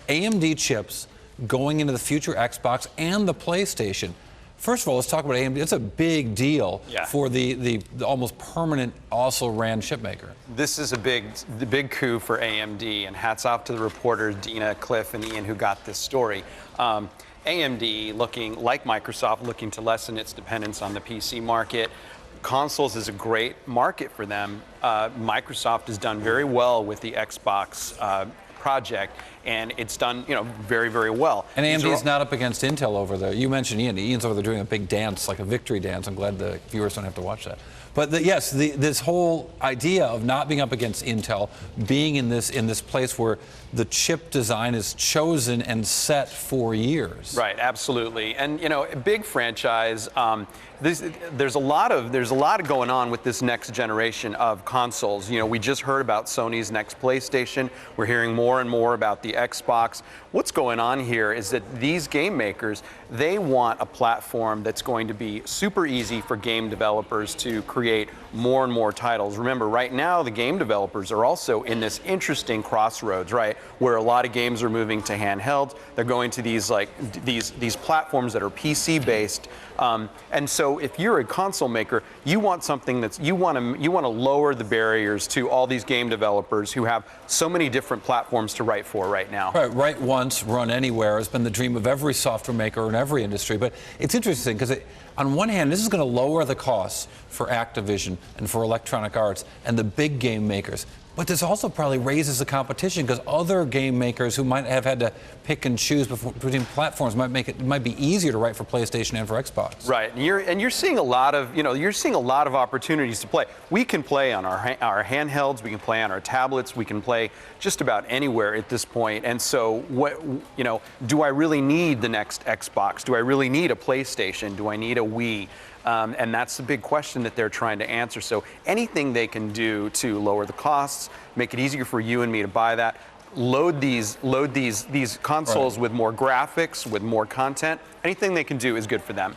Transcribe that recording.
AMD chips going into the future Xbox and the PlayStation. First of all, let's talk about AMD. It's a big deal for the almost permanent also-ran chipmaker. This is the big coup for AMD, and hats off to the reporters Dina, Cliff, and Ian who got this story. AMD, looking like Microsoft, looking to lessen its dependence on the PC market. Consoles is a great market for them. Microsoft has done very well with the Xbox project, and it's done, very, very well. And AMD's not up against Intel over there. You mentioned Ian. Ian's over there doing a big dance, like a victory dance. I'm glad the viewers don't have to watch that. But this whole idea of not being up against Intel, being in this place where the chip design is chosen and set for years. Right, absolutely. And a big franchise. There's a lot going on with this next generation of consoles. We just heard about Sony's next PlayStation. We're hearing more and more about the Xbox. What's going on here is that these game makers, they want a platform that's going to be super easy for game developers to create more and more titles. Remember, right now the game developers are also in this interesting crossroads, right, where a lot of games are moving to handhelds. They're going to these platforms that are PC based, and so if you're a console maker, you want something that's you want to lower the barriers to all these game developers who have so many different platforms to write for right now. Right, write once, run anywhere has been the dream of every software maker in every industry. But it's interesting because on one hand, this is going to lower the costs for Activision and for Electronic Arts and the big game makers. But this also probably raises the competition because other game makers who might have had to pick and choose between platforms might be easier to write for PlayStation and for Xbox. Right, and you're seeing a lot of opportunities to play. We can play on our handhelds, we can play on our tablets, we can play just about anywhere at this point. And so, do I really need the next Xbox? Do I really need a PlayStation? Do I need a Wii? And that's the big question that they're trying to answer. So anything they can do to lower the costs, make it easier for you and me to buy that, load these consoles with more graphics, with more content, anything they can do is good for them.